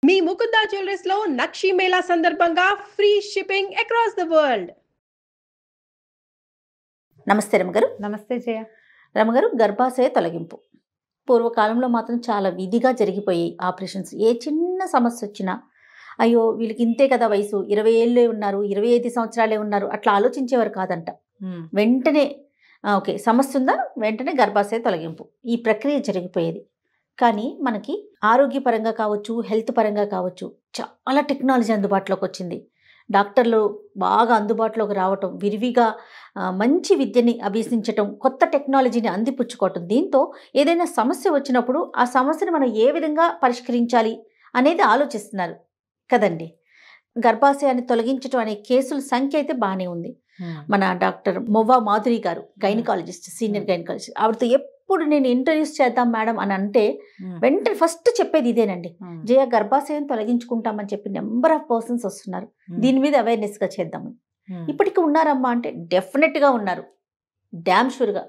మీ Mukunda jewellers లో నక్షి మేళా సందర్భంగా free shipping across the world. నమస్తే రమగారు. నమస్తే జయ. రమగారు, గర్భాశయ తొలగింపు పూర్వకాలంలో మాత్రం చాలా విధిగా జరిగిపోయి ఆపరేషన్స్. ఏ చిన్న సమస్య వచ్చినా అయ్యో వీళ్ళకి ఇంతే కదా వయసు, 20 ఏళ్ళే ఉన్నారు, 25 సంవత్సరాలే ఉన్నారు, అట్లా ఆలోచించేవారు కాదంట. వెంటనే ఓకే సమస్య ఉందా, వెంటనే గర్భాశయ తొలగింపు, ఈ ప్రక్రియ జరిగిపోయేది. కానీ మనకి ఆరోగ్యపరంగా కావచ్చు, హెల్త్ పరంగా కావచ్చు, చాలా టెక్నాలజీ అందుబాటులోకి వచ్చింది. డాక్టర్లు బాగా అందుబాటులోకి రావటం, విరివిగా మంచి విద్యని అభ్యసించటం, కొత్త టెక్నాలజీని అందిపుచ్చుకోవటం, దీంతో ఏదైనా సమస్య వచ్చినప్పుడు ఆ సమస్యను మనం ఏ విధంగా పరిష్కరించాలి అనేది ఆలోచిస్తున్నారు కదండి. గర్భాశయాన్ని తొలగించడం అనే కేసుల సంఖ్య అయితే బాగానే ఉంది. మన డాక్టర్ మొవ్వా మాధురి గారు, గైనకాలజిస్ట్, సీనియర్ గైనకాలజిస్ట్, ఆవిడతో ఎప్పుడు నేను ఇంట్రడ్యూస్ చేద్దాం మేడం అని అంటే వెంటనే ఫస్ట్ చెప్పేది ఇదేనండి, జయ గర్భాశయం తొలగించుకుంటామని చెప్పి నెంబర్ ఆఫ్ పర్సన్స్ వస్తున్నారు, దీని మీద అవేర్నెస్గా చేద్దామని. ఇప్పటికీ ఉన్నారమ్మా అంటే డెఫినెట్గా ఉన్నారు, డ్యామ్ షూర్గా.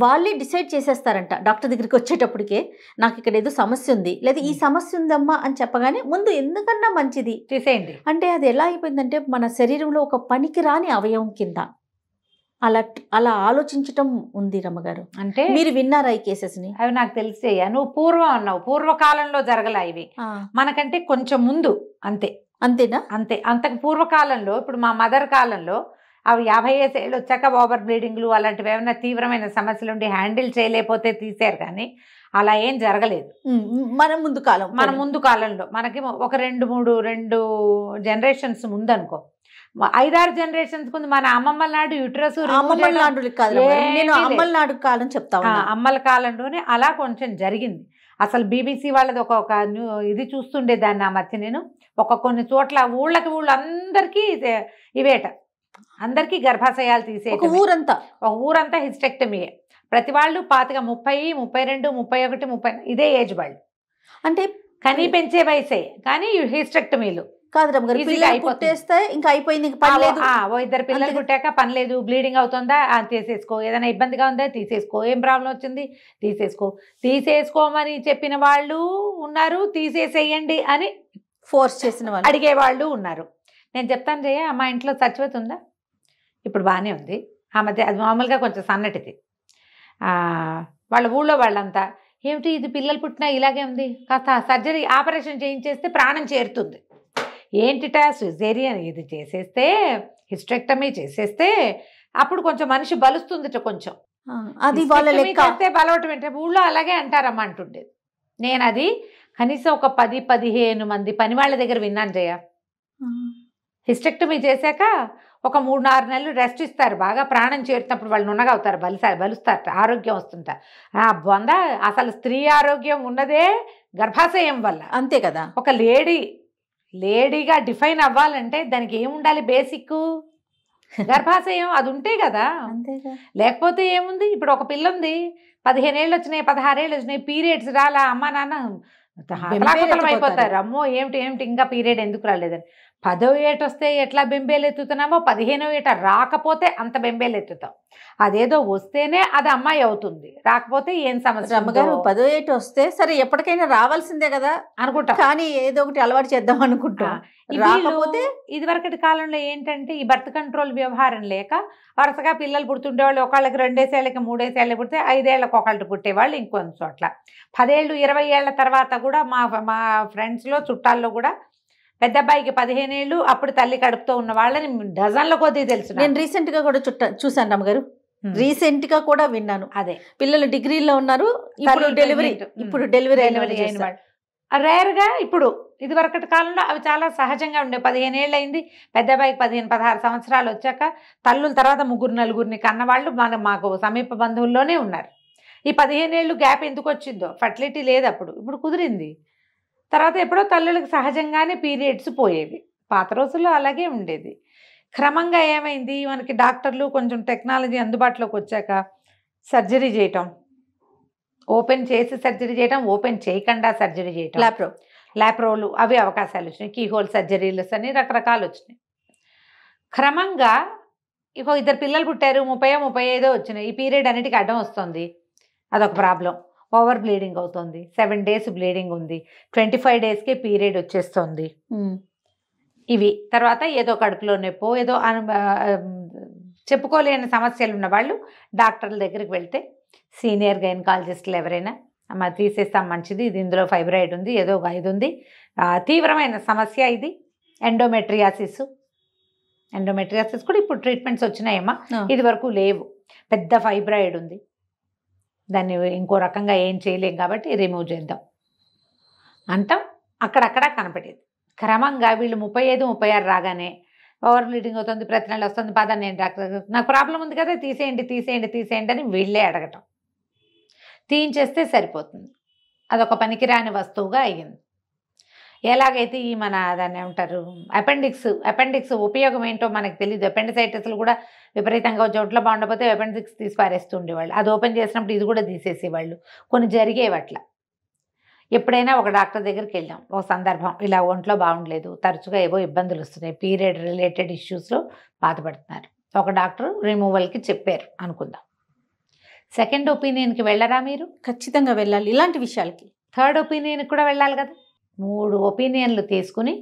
వాళ్ళే డిసైడ్ చేసేస్తారంట డాక్టర్ దగ్గరికి వచ్చేటప్పటికే, నాకు ఇక్కడ ఏదో సమస్య ఉంది, లేదా ఈ సమస్య ఉందమ్మా అని చెప్పగానే ముందు ఎందుకన్నా మంచిది తీసేయండి అంటే అది ఎలా అయిపోయిందంటే మన శరీరంలో ఒక పనికి రాని అవయవం కింద అలా ఆలోచించటం ఉంది. రమ్మగారు, అంటే మీరు విన్నారా ఈ కేసెస్ని? అవి నాకు తెలిసేయ్యా, నువ్వు పూర్వం అన్నావు, పూర్వకాలంలో జరగలే ఇవి, మనకంటే కొంచెం ముందు. అంతేనా? అంతే. అంతకు పూర్వకాలంలో, ఇప్పుడు మా మదర్ కాలంలో అవి 50 ఏళ్ళు వచ్చాక ఓవర్ బ్లీడింగ్లు అలాంటివి ఏమైనా తీవ్రమైన సమస్యలు ఉండి హ్యాండిల్ చేయలేకపోతే తీసారు, కానీ అలా ఏం జరగలేదు. మన ముందు కాలంలో మనకి ఒక 2 జనరేషన్స్ ముందు అనుకో, 5-6 జనరేషన్స్ ముందు మన అమ్మమ్మల నాడు యుట్రస్ నాడు కాలం చెప్తా, అమ్మల కాలంలోనే అలా కొంచెం జరిగింది. అసలు BBC వాళ్ళది ఒక ఇది చూస్తుండే దాన్ని ఆ మధ్య నేను, కొన్ని చోట్ల ఊళ్ళకి అందరికీ ఇవేట, అందరికీ గర్భాశయాలు తీసే ఊరంతా హిస్టెక్టమీయే. ప్రతి వాళ్ళు 25, 32, 31, 30 ఇదే ఏజ్ వాళ్ళు, అంటే కనీ పెంచే వయసే, కానీ హిస్టెక్టమీలు కాదు పుట్టేస్తే ఇంకా అయిపోయింది, ఇద్దరు పిల్లలు పుట్టాక పని లేదు, బ్లీడింగ్ అవుతుందా తీసేసుకో, ఏదైనా ఇబ్బందిగా ఉందా తీసేసుకో, ఏం ప్రాబ్లం వచ్చింది తీసేసుకోమని చెప్పిన వాళ్ళు ఉన్నారు, తీసేసేయండి అని ఫోర్స్ చేసిన వాళ్ళు అడిగే వాళ్ళు ఉన్నారు. నేను చెప్తాను జయ, మా ఇంట్లో సచివత ఉందా? ఇప్పుడు బాగానే ఉంది. ఆ మధ్య అది మామూలుగా కొంచెం సన్నటిది. వాళ్ళ ఊళ్ళో వాళ్ళంతా ఏమిటి ఇది పిల్లలు పుట్టినా ఇలాగే ఉంది, కాస్త సర్జరీ ఆపరేషన్ చేయించేస్తే ప్రాణం చేరుతుంది, ఏంటిటా సిజేరియన్ ఇది చేసేస్తే, హిస్టెక్టమీ చేసేస్తే అప్పుడు కొంచెం మనిషి బలుస్తుంది, కొంచెం అది బలవటం ఏంటంటే ఊళ్ళో అలాగే అంటారమ్మా అంటుండేది. నేను అది కనీసం ఒక 10-15 మంది పని వాళ్ళ దగ్గర విన్నాను జయ. హిస్టెక్టమీ చేశాక ఒక 3-4 నెలలు రెస్ట్ ఇస్తారు, బాగా ప్రాణం చేరుతున్నప్పుడు వాళ్ళు నున్నగా అవుతారు, బలుస్తారు, ఆరోగ్యం వస్తుంటారు. బొంద అసలు స్త్రీ ఆరోగ్యం ఉన్నదే గర్భాశయం వల్ల, అంతే కదా. ఒక లేడీగా డిఫైన్ అవ్వాలంటే దానికి ఏముండాలి, బేసిక్ గర్భాశయం అది ఉంటే కదా, లేకపోతే ఏముంది. ఇప్పుడు ఒక పిల్ల ఉంది, 15 ఏళ్ళు వచ్చినాయి, 16 ఏళ్ళు వచ్చినాయి, పీరియడ్స్ రాలా, అమ్మ నాన్న అయిపోతారు, అమ్మో ఏమిటి ఇంకా పీరియడ్ ఎందుకు రాలేదని. 10వ ఏట వస్తే ఎట్లా బెంబేలు ఎత్తుతున్నామో 15వ ఏట రాకపోతే అంత బెంబేలు ఎత్తుతాం. అదేదో వస్తేనే అది అమ్మాయి అవుతుంది, రాకపోతే ఏం సమస్య. అమ్మగారు 10వ ఏట వస్తే సరే ఎప్పటికైనా రావాల్సిందే కదా అనుకుంటాం, కానీ ఏదో ఒకటి అలవాటు చేద్దాం అనుకుంటాం. రాకపోతే ఇదివరకటి కాలంలో ఏంటంటే ఈ బర్త్ కంట్రోల్ వ్యవహారం లేక వరుసగా పిల్లలు పుడుతుండేవాళ్ళు, ఒకళ్ళకి 2 ఏళ్ళకి 3 ఏళ్ళు పుడితే 5 ఏళ్ళకి ఒకళ్ళు పుట్టేవాళ్ళు, ఇంకొన్ని చోట్ల 10 ఏళ్ళు 20 ఏళ్ల తర్వాత కూడా మా ఫ్రెండ్స్లో చుట్టాల్లో కూడా పెద్ద అబ్బాయికి 15 ఏళ్ళు, అప్పుడు తల్లి కడుపుతో ఉన్న వాళ్ళని డజన్ల కొద్దీ తెలుసు. నేను రీసెంట్గా కూడా చూశాను రమ్మగారు, రీసెంట్గా కూడా విన్నాను. అదే పిల్లలు పిల్లలు డిగ్రీలో ఉన్నారు, ఇప్పుడు డెలివరీ అయిన వాళ్ళు రేర్గా. ఇప్పుడు ఇదివరకటి కాలంలో అవి చాలా సహజంగా ఉండే. 15 ఏళ్ళు అయింది, పెద్ద అబ్బాయికి 15-16 సంవత్సరాలు వచ్చాక తల్లుల తర్వాత 3-4 కన్నవాళ్ళు మాకు సమీప బంధువుల్లోనే ఉన్నారు. ఈ 15 ఏళ్ళు గ్యాప్ ఎందుకు వచ్చిందో, ఫర్టిలిటీ లేదు అప్పుడు, ఇప్పుడు కుదిరింది. తర్వాత ఎప్పుడో తల్లులకు సహజంగానే పీరియడ్స్ పోయేవి, పాత రోజుల్లో అలాగే ఉండేది. క్రమంగా ఏమైంది, మనకి డాక్టర్లు కొంచెం టెక్నాలజీ అందుబాటులోకి వచ్చాక సర్జరీ చేయటం, ఓపెన్ చేసి సర్జరీ చేయటం, ఓపెన్ చేయకుండా సర్జరీ చేయటం, ల్యాప్రోలు అవి అవకాశాలు వచ్చినాయి, కీహోల్ సర్జరీలు అని రకరకాలు వచ్చినాయి. క్రమంగా 2 పిల్లలు పుట్టారు, 30-35 వచ్చినాయి, ఈ పీరియడ్ అన్నిటికీ అడ్డం వస్తుంది, అదొక ప్రాబ్లం. ఓవర్ బ్లీడింగ్ అవుతుంది, 7 days బ్లీడింగ్ ఉంది, 25 daysకే పీరియడ్ వచ్చేస్తుంది. ఇవి తర్వాత ఏదో కడుపులో నొప్పో ఏదో చెప్పుకోలేని సమస్యలు ఉన్న వాళ్ళు డాక్టర్ల దగ్గరికి వెళ్తే సీనియర్ గైనకాలజిస్టులు ఎవరైనా అమ్మ తీసేస్తాం మంచిది, ఇది ఇందులో ఫైబ్రాయిడ్ ఉంది, ఏదో ఒక ఇది ఉంది, తీవ్రమైన సమస్య ఇది ఎండోమెట్రియాసిస్ కూడా ఇప్పుడు ట్రీట్మెంట్స్ వచ్చినాయమ్మా, ఇది వరకు లేవు, పెద్ద ఫైబ్రాయిడ్ ఉంది, దాన్ని ఇంకో రకంగా ఏం చేయలేం కాబట్టి రిమూవ్ చేద్దాం అంటాం. అక్కడక్కడ కనపడేది. క్రమంగా వీళ్ళు 35-36 రాగానే ఓవర్ బ్లీడింగ్ అవుతుంది, ప్రతి నెల వస్తుంది, పద నేను డాక్టర్ నాకు ప్రాబ్లం ఉంది కదా తీసేయండి అని వీళ్ళే అడగటం. తీయించేస్తే సరిపోతుంది. అదొక పనికిరాని వస్తువుగా అయ్యింది. ఎలాగైతే ఈ మన దాన్ని ఏమంటారు అపెండిక్స్ ఉపయోగం ఏంటో మనకు తెలియదు. అపెండిసైటిస్లు కూడా విపరీతంగా చోట్ల బాగుండకపోతే అపెండిక్స్ తీసి పారేస్తుండేవాళ్ళు. అది ఓపెన్ చేసినప్పుడు ఇది కూడా తీసేసేవాళ్ళు. కొన్ని జరిగేవి అట్లా. ఎప్పుడైనా ఒక డాక్టర్ దగ్గరికి వెళ్ళాం, ఒక సందర్భం ఇలా ఒంట్లో బాగుండలేదు, తరచుగా ఏవో ఇబ్బందులు వస్తున్నాయి, పీరియడ్ రిలేటెడ్ ఇష్యూస్లో బాధపడుతున్నారు. ఒక డాక్టర్ రిమూవల్కి చెప్పారు అనుకుందాం. సెకండ్ ఒపీనియన్కి వెళ్ళరా మీరు? ఖచ్చితంగా వెళ్ళాలి ఇలాంటి విషయాలకి. థర్డ్ ఒపీనియన్కి కూడా వెళ్ళాలి కదా. 3 ఒపీనియన్లు తీసుకుని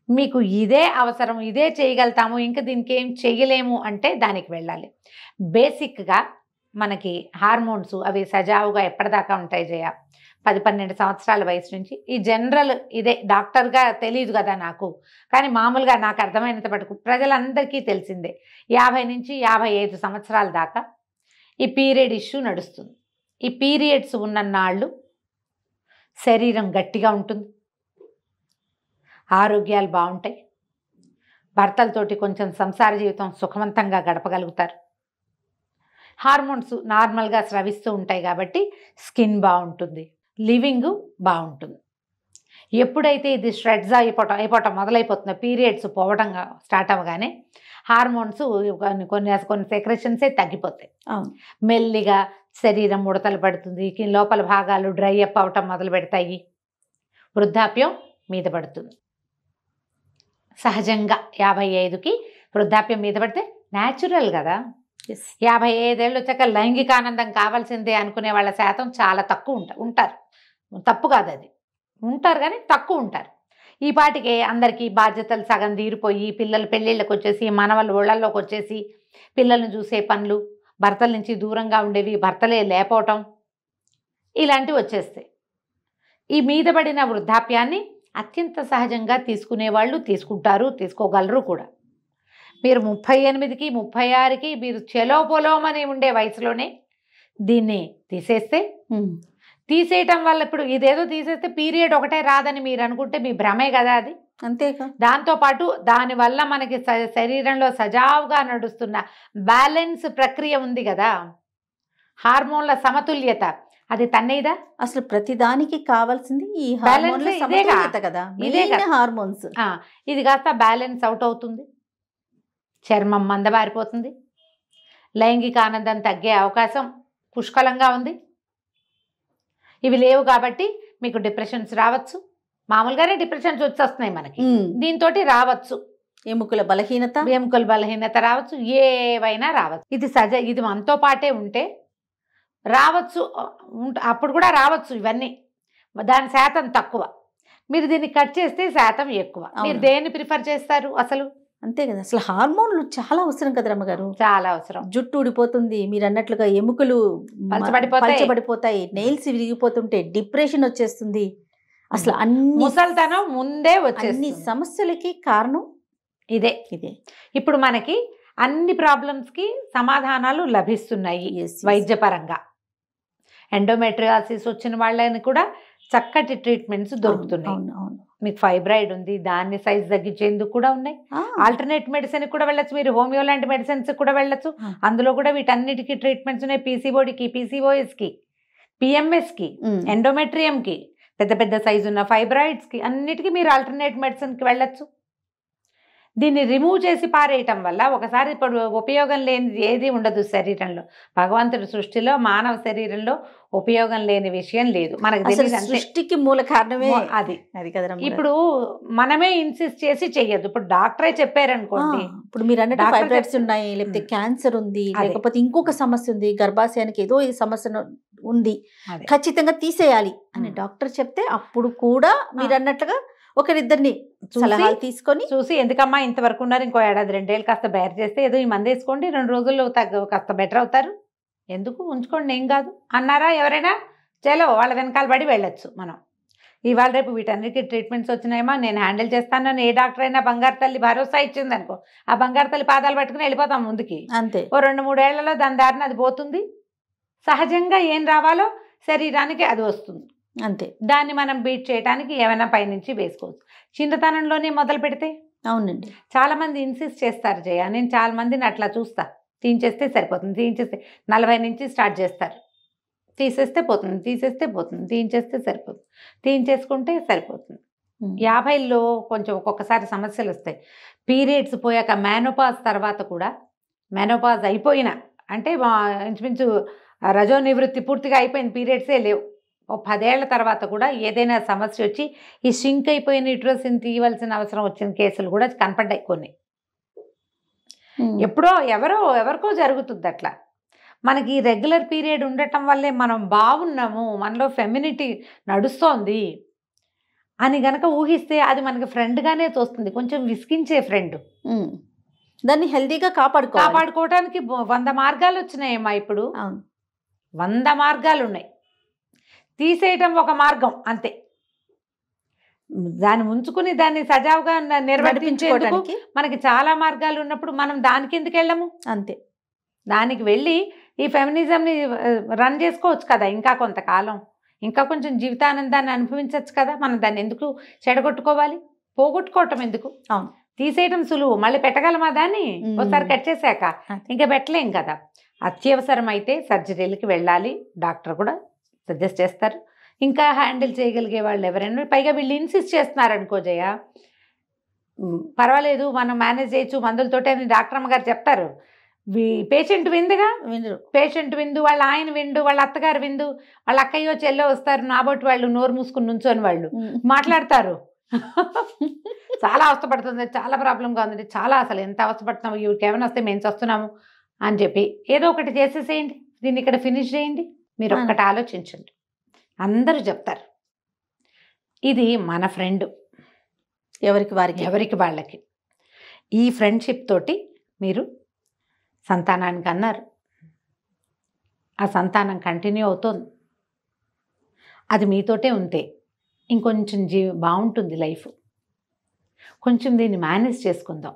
మీకు ఇదే అవసరం, ఇదే చేయగలుగుతాము, ఇంకా దీనికి ఏం చేయలేము అంటే దానికి వెళ్ళాలి. బేసిక్గా మనకి హార్మోన్స్ అవి సజావుగా ఎప్పటిదాకా ఉంటాయి జయ? 10-12 సంవత్సరాల వయసు నుంచి. ఈ జనరల్ ఇదే, డాక్టర్గా తెలియదు కదా నాకు, కానీ మామూలుగా నాకు అర్థమైనంత మటుకు ప్రజలందరికీ తెలిసిందే, 50 నుంచి 55 సంవత్సరాల దాకా ఈ పీరియడ్ ఇష్యూ నడుస్తుంది. ఈ పీరియడ్స్ ఉన్నన్నాళ్ళు శరీరం గట్టిగా ఉంటుంది, ఆరోగ్యాలు బాగుంటాయి, భర్తలతోటి కొంచెం సంసార జీవితం సుఖవంతంగా గడపగలుగుతారు, హార్మోన్స్ నార్మల్గా స్రవిస్తూ ఉంటాయి కాబట్టి స్కిన్ బాగుంటుంది, లివింగ్ బాగుంటుంది. ఎప్పుడైతే ఇది స్ట్రెడ్స్ అయిపోవటం మొదలైపోతుందో, పీరియడ్స్ పోవడం స్టార్ట్ అవ్వగానే హార్మోన్స్ కొన్ని సెక్రెషన్సే తగ్గిపోతాయి. మెల్లిగా శరీరం ముడతలు పడుతుంది, లోపల భాగాలు డ్రై అప్ అవటం మొదలు పెడతాయి, వృద్ధాప్యం మీద పడుతుంది. సహజంగా 55కి వృద్ధాప్యం మీద పడితే న్యాచురల్ కదా. 55 ఏళ్ళు వచ్చాక లైంగిక ఆనందం కావాల్సిందే అనుకునే వాళ్ళ శాతం చాలా తక్కువ ఉంటారు. తప్పు కాదు, అది ఉంటారు కానీ తక్కువ ఉంటారు. ఈ పాటికే అందరికీ బాధ్యతలు సగం తీరిపోయి, పిల్లలు పెళ్ళిళ్ళకి వచ్చేసి, మనవళ్ళు ఒళ్ళల్లోకి వచ్చేసి, పిల్లల్ని చూసే పనులు, భర్తల నుంచి దూరంగా ఉండేవి భర్తలే లేకపోవటం, ఇలాంటివి వచ్చేస్తాయి. ఈ మీద పడిన వృద్ధాప్యాన్ని అత్యంత సహజంగా తీసుకునేవాళ్ళు తీసుకుంటారు, తీసుకోగలరు కూడా. మీరు 38కి 36కి మీరు చెలోపొలోమని ఉండే వయసులోనే దీన్ని తీసేయటం వల్ల ఇప్పుడు ఇదేదో తీసేస్తే పీరియడ్ ఒకటే రాదని మీరు అనుకుంటే మీ భ్రమే కదా అది. అంతేగా. దాంతోపాటు దానివల్ల మనకి శరీరంలో సజావుగా నడుస్తున్న బ్యాలెన్స్ ప్రక్రియ ఉంది కదా, హార్మోన్ల సమతుల్యత, అది తన్నేదా? అసలు ప్రతిదానికి కావాల్సింది ఈ హార్మోన్ల సమతుల్యత కదా, హార్మోన్స్. ఇది కాస్త బ్యాలెన్స్ అవుట్ అవుతుంది, చర్మం మందబారిపోతుంది, లైంగిక ఆనందం తగ్గే అవకాశం పుష్కలంగా ఉంది. ఇవి లేవు కాబట్టి మీకు డిప్రెషన్స్ రావచ్చు. మామూలుగానే డిప్రెషన్స్ వచ్చేస్తున్నాయి మనకి, దీంతో రావచ్చు. ఎముకల బలహీనత రావచ్చు, ఏవైనా రావచ్చు. ఇది మనతో పాటే ఉంటే రావచ్చు, అప్పుడు కూడా రావచ్చు. ఇవన్నీ దాని శాతం తక్కువ. మీరు దీన్ని కట్ చేస్తే శాతం ఎక్కువ. మీరు దేన్ని ప్రిఫర్ చేస్తారు అసలు? అంతే కదా. అసలు హార్మోన్లు చాలా అవసరం కదా రమ్మగారు, చాలా అవసరం. జుట్టు ఊడిపోతుంది, మీరు అన్నట్లుగా ఎముకలు పలచబడిపోతాయి, నెయిల్స్ విరిగిపోతుంటే డిప్రెషన్ వచ్చేస్తుంది. అసలు ముసల్తనం ముందే వచ్చేస్తుంది. అన్ని సమస్యలకి కారణం ఇదే. ఇప్పుడు మనకి అన్ని ప్రాబ్లమ్స్కి సమాధానాలు లభిస్తున్నాయి వైద్యపరంగా. ఎండోమెట్రియాసిస్ వచ్చిన వాళ్ళని కూడా చక్కటి ట్రీట్మెంట్స్ దొరుకుతున్నాయి. మీకు ఫైబ్రాయిడ్ ఉంది, దాన్ని సైజ్ తగ్గించేందుకు కూడా ఉన్నాయి. ఆల్టర్నేట్ మెడిసిన్ కూడా వెళ్ళచ్చు, మీరు హోమియో లాంటి మెడిసిన్స్ కూడా వెళ్ళచ్చు. అందులో కూడా వీటన్నిటికీ ట్రీట్మెంట్స్ ఉన్నాయి. పీసీఓడికి, పీసీఓఎస్కి, పిఎంఎస్కి, ఎండోమెట్రియంకి, పెద్ద పెద్ద సైజు ఉన్న ఫైబ్రాయిడ్స్కి, అన్నిటికీ మీరు ఆల్టర్నేట్ మెడిసిన్కి వెళ్ళచ్చు. దీన్ని రిమూవ్ చేసి పారేయటం వల్ల ఒకసారి ఇప్పుడు ఉపయోగం లేనిది ఏది ఉండదు శరీరంలో. భగవంతుడి సృష్టిలో మానవ శరీరంలో ఉపయోగం లేని విషయం లేదు. మనకు తెలియదు, సృష్టికి మూల కారణమే అది కదా. ఇప్పుడు మనమే ఇన్సిస్ట్ చేసి చెయ్యొద్దు. ఇప్పుడు డాక్టరే చెప్పారనుకోండి, ఇప్పుడు మీరు అన్నట్టు ఫైబ్రాయిడ్స్ ఉన్నాయి, లేకపోతే క్యాన్సర్ ఉంది, లేకపోతే ఇంకొక సమస్య ఉంది, గర్భాశయానికి ఏదో ఈ సమస్యను ఉంది, అదే. ఖచ్చితంగా తీసేయాలి అని ఉమ్. డాక్టర్ చెప్తే అప్పుడు కూడా మీరు అన్నట్లుగా ఒకరిద్దరిని సలహాలు తీసుకొని చూసి ఎందుకమ్మా ఇంతవరకు ఉన్నారు, ఇంకో ఏడాది 2 ఏళ్ళు కాస్త బేర్ చేస్తే ఏదో ఈ మంది వేసుకోండి 2 రోజుల్లో కాస్త బెటర్ అవుతారు, ఎందుకు ఉంచుకోండి ఏం కాదు అన్నారా ఎవరైనా, చలో వాళ్ళ వెనకాల పడి వెళ్ళొచ్చు మనం. ఇవాళ రేపు వీటన్నిటికీ ట్రీట్మెంట్స్ వచ్చినాయమ్మా, నేను హ్యాండిల్ చేస్తానని ఏ డాక్టర్ అయినా బంగారు తల్లి భరోసా ఇచ్చింది అనుకో, ఆ బంగారు తల్లి పాదాలు పట్టుకుని వెళ్ళిపోతాం ముందుకి. అంతే. ఓ 2-3 ఏళ్లలో దాని దారిని అది పోతుంది, సహజంగా ఏం రావాలో శరీరానికి అది వస్తుంది. అంతే. దాన్ని మనం బీట్ చేయడానికి ఏమైనా పైనుంచి వేసుకోవచ్చు. చిన్నతనంలోనే మొదలు పెడితే అవునండి. చాలా మంది ఇన్సిస్ట్ చేస్తారు జయ, నేను చాలా మందిని అట్లా చూస్తా, తీయించేస్తే సరిపోతుంది, తీయించేస్తే 40 నుంచి స్టార్ట్ చేస్తారు, తీసేస్తే పోతుంది, తీసేస్తే పోతుంది, తీయించేస్తే సరిపోతుంది, తీయించేసుకుంటే సరిపోతుంది. 50లో కొంచెం ఒక్కొక్కసారి సమస్యలు వస్తాయి. పీరియడ్స్ పోయాక మేనోపాజ్ తర్వాత కూడా, మేనోపాజ్ అయిపోయినా అంటే ఇంచుమించు రజో నివృత్తి పూర్తిగా అయిపోయింది, పీరియడ్సే లేవు, ఓ 10 ఏళ్ల తర్వాత కూడా ఏదైనా సమస్య వచ్చి ఈ షింక్ అయిపోయిన యూట్రస్ని తీయవలసిన అవసరం వచ్చిన కేసులు కూడా కనపడ్డాయి కొన్ని. ఎప్పుడో ఎవరికో జరుగుతుంది అట్లా. మనకి రెగ్యులర్ పీరియడ్ ఉండటం వల్లే మనం బాగున్నాము, మనలో ఫెమినిటీ నడుస్తోంది అని గనక ఊహిస్తే అది మనకి ఫ్రెండ్గానే తోస్తుంది, కొంచెం విసిగించే ఫ్రెండ్. దాన్ని హెల్దీగా కాపాడుకోవడానికి 100 మార్గాలు వచ్చినాయమ్మా ఇప్పుడు. 100 మార్గాలు ఉన్నాయి, తీసేయటం ఒక మార్గం అంతే. దాన్ని ఉంచుకుని దాన్ని సజావుగా నిర్వర్తించేందుకు మనకి చాలా మార్గాలు ఉన్నప్పుడు మనం దానికి ఎందుకు వెళ్ళము? అంతే. దానికి వెళ్ళి ఈ ఫెమినిజంని రన్ చేసుకోవచ్చు కదా ఇంకా కొంతకాలం, ఇంకా కొంచెం జీవితానందాన్ని అనుభవించవచ్చు కదా. మనం దాన్ని ఎందుకు చెడగొట్టుకోవాలి, పోగొట్టుకోవటం ఎందుకు? అవును. తీసేయటం సులువు, మళ్ళీ పెట్టగలమా దాన్ని? ఒకసారి కట్ చేశాక ఇంకా పెట్టలేం కదా. అత్యవసరం అయితే సర్జరీలకి వెళ్ళాలి, డాక్టర్ కూడా సజెస్ట్ చేస్తారు. ఇంకా హ్యాండిల్ చేయగలిగే వాళ్ళు ఎవరైనా, పైగా వీళ్ళు ఇన్సిస్ట్ చేస్తున్నారనుకో జయ, పర్వాలేదు మనం మేనేజ్ చేయొచ్చు మందులతోటే అని డాక్టర్ అమ్మగారు చెప్తారు. పేషెంట్ విందుగా, పేషెంట్ విందు, వాళ్ళ ఆయన విందు, వాళ్ళ అత్తగారు విందు, వాళ్ళ అక్కయ్యో చెల్లో వస్తారు, నాబోటి వాళ్ళు నోరు మూసుకుని నుంచొని వాళ్ళు మాట్లాడతారు. చాలా అవస్థపడుతుంది, చాలా ప్రాబ్లంగా ఉంది, చాలా అసలు ఎంత అవస్థపడుతున్నాము, ఇవి కేవలం వస్తే మేము వస్తున్నాము అని చెప్పి ఏదో ఒకటి చేసేసేయండి, దీన్ని ఇక్కడ ఫినిష్ చేయండి. మీరు ఒక్కటి ఆలోచించండి, అందరూ చెప్తారు. ఇది మన ఫ్రెండ్, ఎవరికి వాళ్ళకి. ఈ ఫ్రెండ్షిప్ తోటి మీరు సంతానానికి అన్నారు, ఆ సంతానం కంటిన్యూ అవుతుంది, అది మీతోటే ఉంటే ఇంకొంచెం బాగుంటుంది లైఫ్. కొంచెం దీన్ని మేనేజ్ చేసుకుందాం.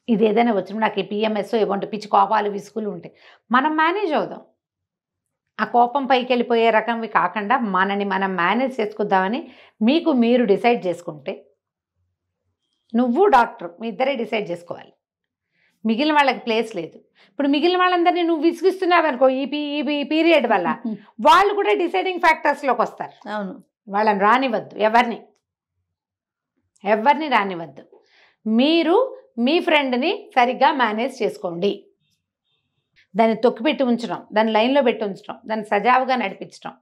ఇది ఏదైనా వచ్చినప్పుడు నాకు ఈ పిఎంఎస్ ఏమంటే పిచ్చి కోపాలు విసుగులు ఉంటాయి, మనం మేనేజ్ అవుదాం. ఆ కోపం పైకి వెళ్ళిపోయే రకంవి కాకుండా మనని మనం మేనేజ్ చేసుకుందామని మీకు మీరు డిసైడ్ చేసుకుంటే, నువ్వు డాక్టర్ మీ ఇద్దరే డిసైడ్ చేసుకోవాలి, మిగిలిన వాళ్ళకి ప్లేస్ లేదు. ఇప్పుడు మిగిలిన వాళ్ళందరినీ నువ్వు విసిగిస్తున్నావు అనుకో ఈ పీరియడ్ వల్ల, వాళ్ళు కూడా డిసైడింగ్ ఫ్యాక్టర్స్లోకి వస్తారు. అవును. వాళ్ళని రానివ్వద్దు, ఎవరిని రానివ్వద్దు. మీరు మీ ఫ్రెండ్ని సరిగ్గా మేనేజ్ చేసుకోండి. దాన్ని తొక్కిపెట్టి ఉంచడం, దాన్ని లైన్లో పెట్టి ఉంచడం, దాన్ని సజావుగా నడిపించడం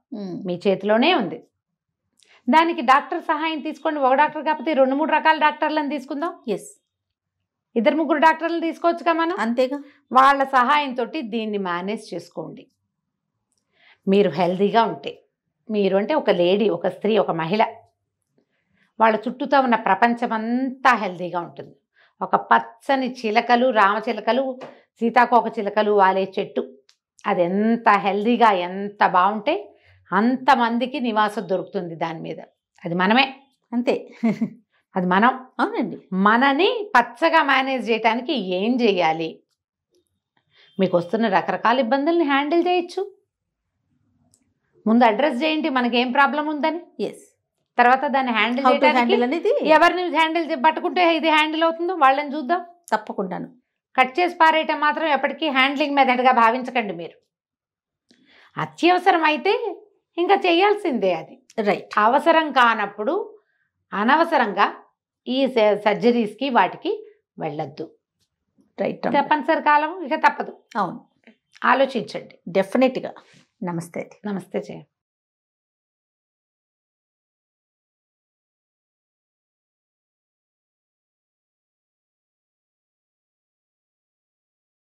మీ చేతిలోనే ఉంది. దానికి డాక్టర్ సహాయం తీసుకోండి. ఒక డాక్టర్ కాకపోతే 2-3 రకాల డాక్టర్లను తీసుకుందాం. 2-3 డాక్టర్లను తీసుకోవచ్చుగా మనం, అంతేగా. వాళ్ళ సహాయంతో దీన్ని మేనేజ్ చేసుకోండి. మీరు హెల్తీగా ఉంటే, మీరు అంటే ఒక లేడీ, ఒక స్త్రీ, ఒక మహిళ, వాళ్ళ చుట్టూతో ఉన్న ప్రపంచం అంతా హెల్తీగా ఉంటుంది. ఒక పచ్చని చిలకలు, రామచిలకలు, సీతాకోక చిలకలు వాలే చెట్టు, అది ఎంత హెల్తీగా ఎంత బాగుంటే అంతమందికి నివాసం దొరుకుతుంది దాని మీద. అది మనమే, అంతే. అది మనం. అవునండి. మనని పచ్చగా మేనేజ్ చేయడానికి ఏం చేయాలి? మీకు వస్తున్న రకరకాల ఇబ్బందుల్ని హ్యాండిల్ చేయొచ్చు. ముందు అడ్రస్ చేయండి మనకేం ప్రాబ్లం ఉందని. తర్వాత దాన్ని హ్యాండిల్ చేయడానికి ఎవరిని హ్యాండిల్ పట్టుకుంటే ఇది హ్యాండిల్ అవుతుందో వాళ్ళని చూద్దాం. తప్పకుండాను. కట్ చేసి పారేయటం మాత్రం ఎప్పటికీ హ్యాండ్లింగ్ మెథడ్గా భావించకండి మీరు. అత్యవసరం అయితే ఇంకా చేయాల్సిందే అది. రైట్. అవసరం కానప్పుడు అనవసరంగా ఈ సర్జరీస్కి వాటికి వెళ్ళొద్దు. రైట్. తప్పనిసరి కాలం ఇక తప్పదు. అవును, ఆలోచించండి. డెఫినెట్గా. నమస్తే. నమస్తే జయ.